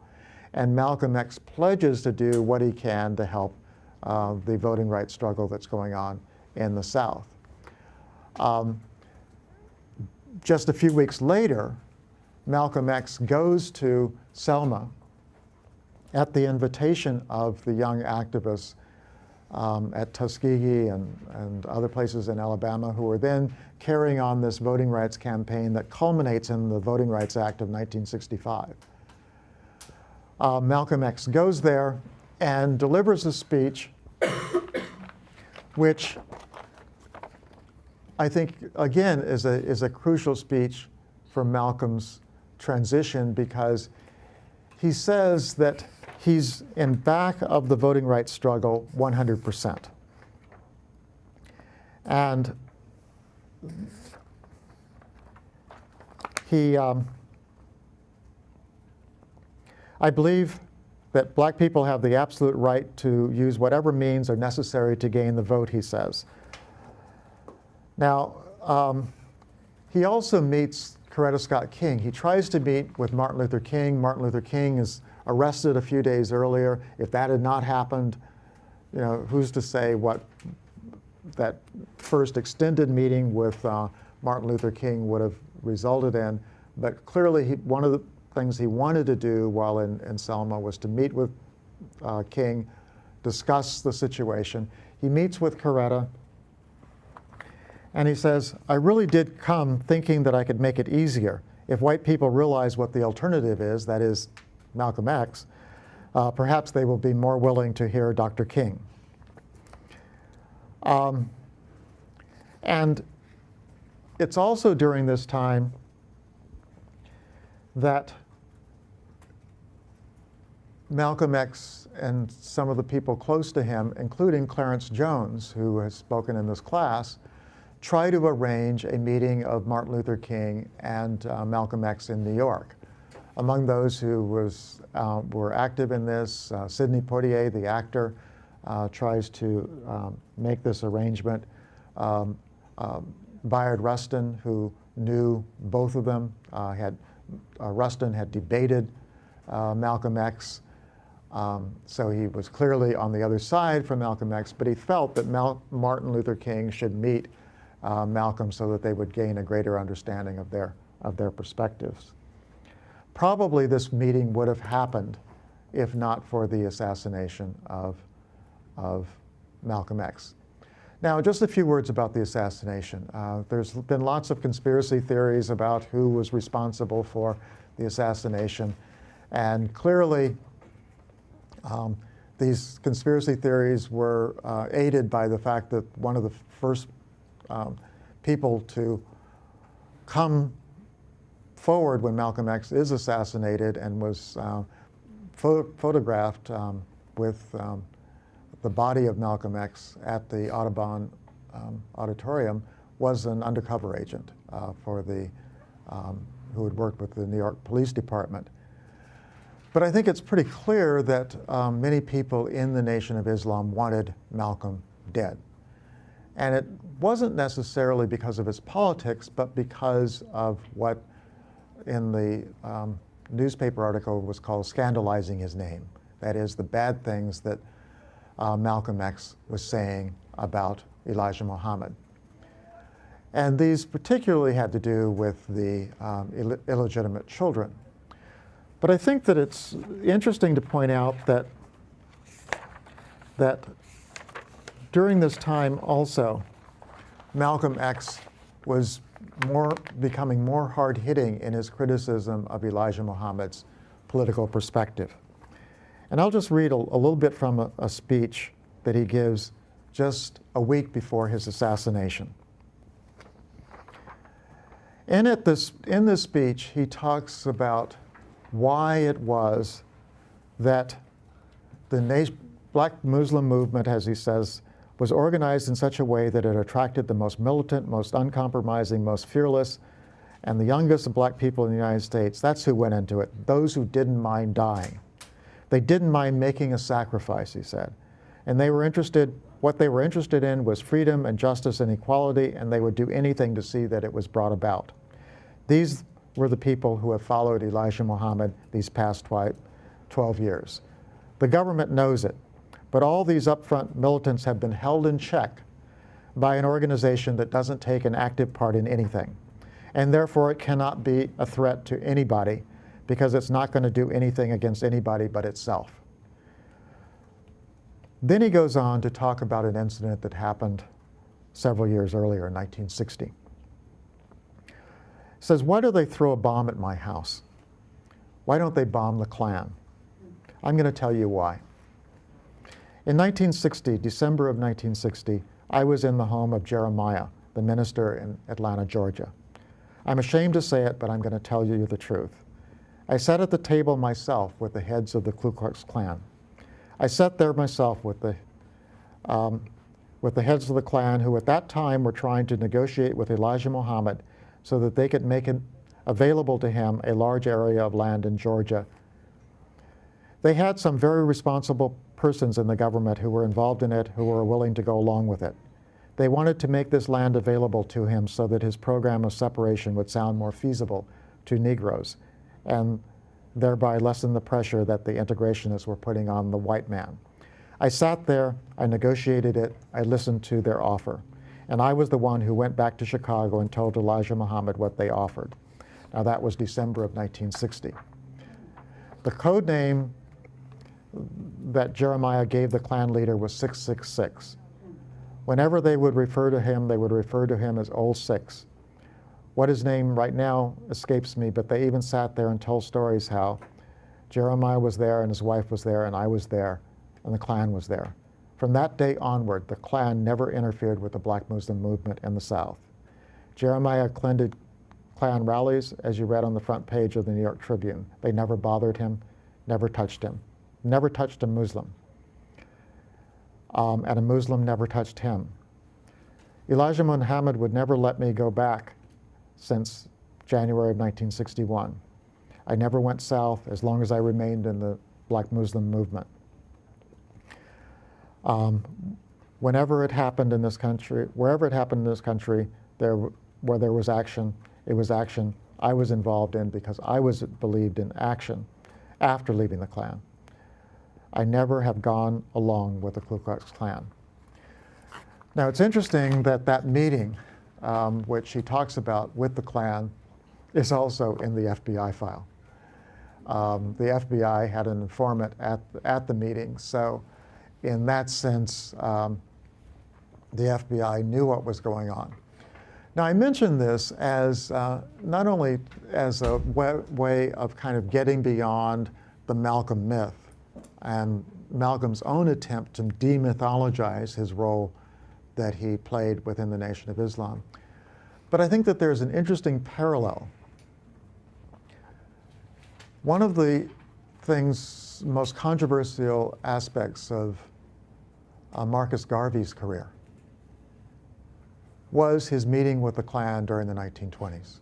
And Malcolm X pledges to do what he can to help the voting rights struggle that's going on in the South. Just a few weeks later, Malcolm X goes to Selma at the invitation of the young activists at Tuskegee and other places in Alabama, who are then carrying on this voting rights campaign that culminates in the Voting Rights Act of 1965. Malcolm X goes there and delivers a speech which I think, again, is a crucial speech for Malcolm's transition, because he says that he's in back of the voting rights struggle 100%. And I believe that black people have the absolute right to use whatever means are necessary to gain the vote, he says. Now, he also meets Coretta Scott King. He tries to meet with Martin Luther King. Martin Luther King is arrested a few days earlier. If that had not happened, you know, who's to say what that first extended meeting with Martin Luther King would have resulted in. But clearly, one of the things he wanted to do while in Selma was to meet with King, discuss the situation. He meets with Coretta, and he says, "I really did come thinking that I could make it easier. If white people realize what the alternative is, that is Malcolm X, perhaps they will be more willing to hear Dr. King." And it's also during this time that Malcolm X and some of the people close to him, including Clarence Jones, who has spoken in this class, try to arrange a meeting of Martin Luther King and Malcolm X in New York. Among those who were active in this, Sidney Poitier, the actor, tries to make this arrangement. Bayard Rustin, who knew both of them, Rustin had debated Malcolm X. So he was clearly on the other side from Malcolm X, but he felt that Martin Luther King should meet Malcolm so that they would gain a greater understanding of their perspectives. Probably this meeting would have happened if not for the assassination of Malcolm X. Now, just a few words about the assassination. There's been lots of conspiracy theories about who was responsible for the assassination, and clearly these conspiracy theories were aided by the fact that one of the first people to come forward when Malcolm X is assassinated and was photographed with the body of Malcolm X at the Audubon Auditorium was an undercover agent for the who had worked with the New York Police Department. But I think it's pretty clear that many people in the Nation of Islam wanted Malcolm dead. And it wasn't necessarily because of his politics, but because of what in the newspaper article was called scandalizing his name. That is, the bad things that Malcolm X was saying about Elijah Muhammad. And these particularly had to do with the illegitimate children. But I think that it's interesting to point out that during this time also, Malcolm X was becoming more hard-hitting in his criticism of Elijah Muhammad's political perspective. And I'll just read a little bit from a speech that he gives just a week before his assassination. In this speech, he talks about why it was that the Black Muslim movement, as he says, was organized in such a way that it attracted the most militant, most uncompromising, most fearless, and the youngest of black people in the United States. That's who went into it, those who didn't mind dying. They didn't mind making a sacrifice, he said. And what they were interested in was freedom and justice and equality, and they would do anything to see that it was brought about. These were the people who have followed Elijah Muhammad these past 12 years. The government knows it, but all these upfront militants have been held in check by an organization that doesn't take an active part in anything. And therefore it cannot be a threat to anybody because it's not going to do anything against anybody but itself. Then he goes on to talk about an incident that happened several years earlier in 1960. He says, why do they throw a bomb at my house? Why don't they bomb the Klan? I'm going to tell you why. In 1960, December of 1960, I was in the home of Jeremiah, the minister in Atlanta, Georgia. I'm ashamed to say it, but I'm going to tell you the truth. I sat at the table myself with the heads of the Ku Klux Klan. I sat there myself with the heads of the Klan who at that time were trying to negotiate with Elijah Muhammad so that they could make it available to him a large area of land in Georgia. They had some very responsible persons in the government who were involved in it who were willing to go along with it. They wanted to make this land available to him so that his program of separation would sound more feasible to Negroes and thereby lessen the pressure that the integrationists were putting on the white man. I sat there, I negotiated it, I listened to their offer. And I was the one who went back to Chicago and told Elijah Muhammad what they offered. Now that was December of 1960. The code name that Jeremiah gave the Klan leader was 666. Whenever they would refer to him, they would refer to him as Old Six. What his name right now escapes me, but they even sat there and told stories how Jeremiah was there and his wife was there and I was there and the Klan was there. From that day onward, the Klan never interfered with the Black Muslim movement in the South. Jeremiah attended Klan rallies, as you read on the front page of the New York Tribune. They never bothered him, never touched him, never touched a Muslim. And a Muslim never touched him. Elijah Muhammad would never let me go back since January of 1961. I never went south as long as I remained in the Black Muslim movement. Whenever it happened in this country, wherever it happened in this country, where there was action, it was action I was involved in because I believed in action after leaving the Klan. I never have gone along with the Ku Klux Klan. Now, it's interesting that that meeting, which he talks about with the Klan, is also in the FBI file. The FBI had an informant at the meeting, so in that sense, the FBI knew what was going on. Now, I mention this as not only as a way of kind of getting beyond the Malcolm myth and Malcolm's own attempt to demythologize his role that he played within the Nation of Islam, but I think that there's an interesting parallel. One of the most controversial aspects of Marcus Garvey's career was his meeting with the Klan during the 1920s.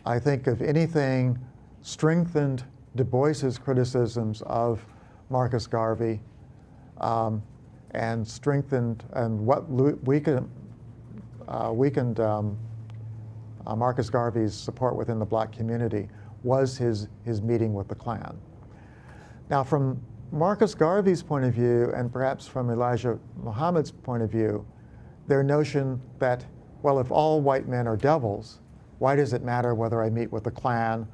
I think if anything strengthened Du Bois's criticisms of Marcus Garvey and strengthened and what weakened Marcus Garvey's support within the black community was his meeting with the Klan. Now, from Marcus Garvey's point of view, and perhaps from Elijah Muhammad's point of view, their notion that, well, if all white men are devils, why does it matter whether I meet with the Klan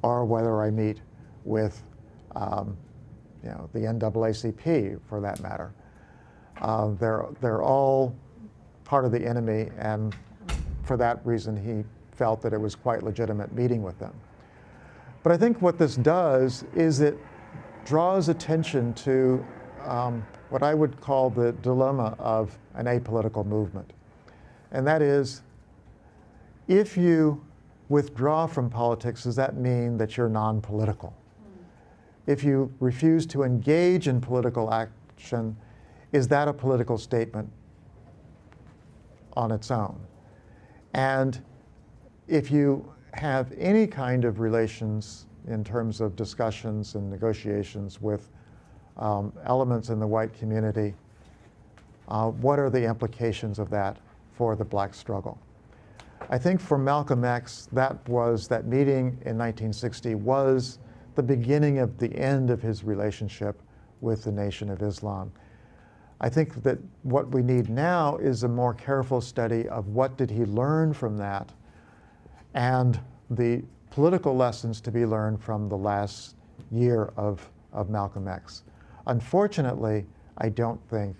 or whether I meet with the NAACP, for that matter? They're all part of the enemy, and for that reason, he felt that it was quite legitimate meeting with them. But I think what this does is it draws attention to what I would call the dilemma of an apolitical movement. And that is, if you withdraw from politics, does that mean that you're non-political? If you refuse to engage in political action, is that a political statement on its own? And if you have any kind of relations in terms of discussions and negotiations with elements in the white community, what are the implications of that for the black struggle? I think for Malcolm X, that meeting in 1960 was the beginning of the end of his relationship with the Nation of Islam. I think that what we need now is a more careful study of what did he learn from that and the political lessons to be learned from the last year of Malcolm X. Unfortunately, I don't think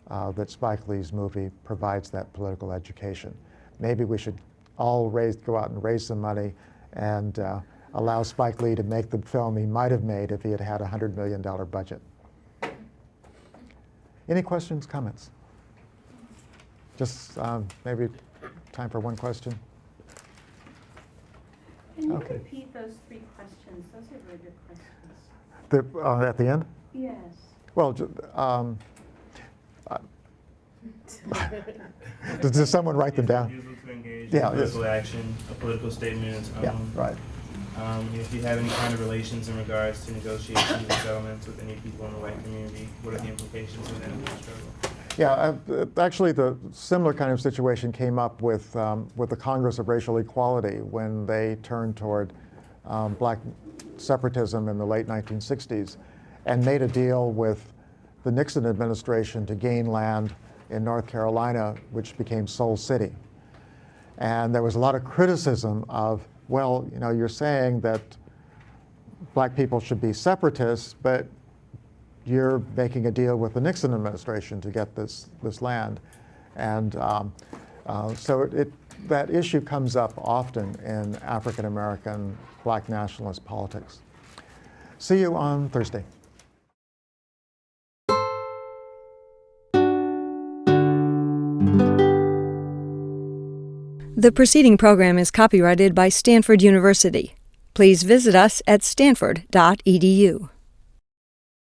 that Spike Lee's movie provides that political education. Maybe we should all go out and raise some money and allow Spike Lee to make the film he might have made if he had had a $100 million budget. Any questions, comments? Just maybe time for one question. Can you Okay. repeat those three questions? Those are really good questions. At the end? Yes. Well, does someone write them down? Refusal to engage Yeah, in political action, a political statement. Yeah, right. If you have any kind of relations in regards to negotiations and settlements with any people in the white community, what are the implications of that in the struggle? Yeah, actually the similar kind of situation came up with the Congress of Racial Equality when they turned toward black separatism in the late 1960s and made a deal with the Nixon administration to gain land in North Carolina, which became Soul City. And there was a lot of criticism of, well, you know, you're saying that black people should be separatists, but you're making a deal with the Nixon administration to get this land. And so that issue comes up often in African-American black nationalist politics. See you on Thursday. The preceding program is copyrighted by Stanford University. Please visit us at stanford.edu.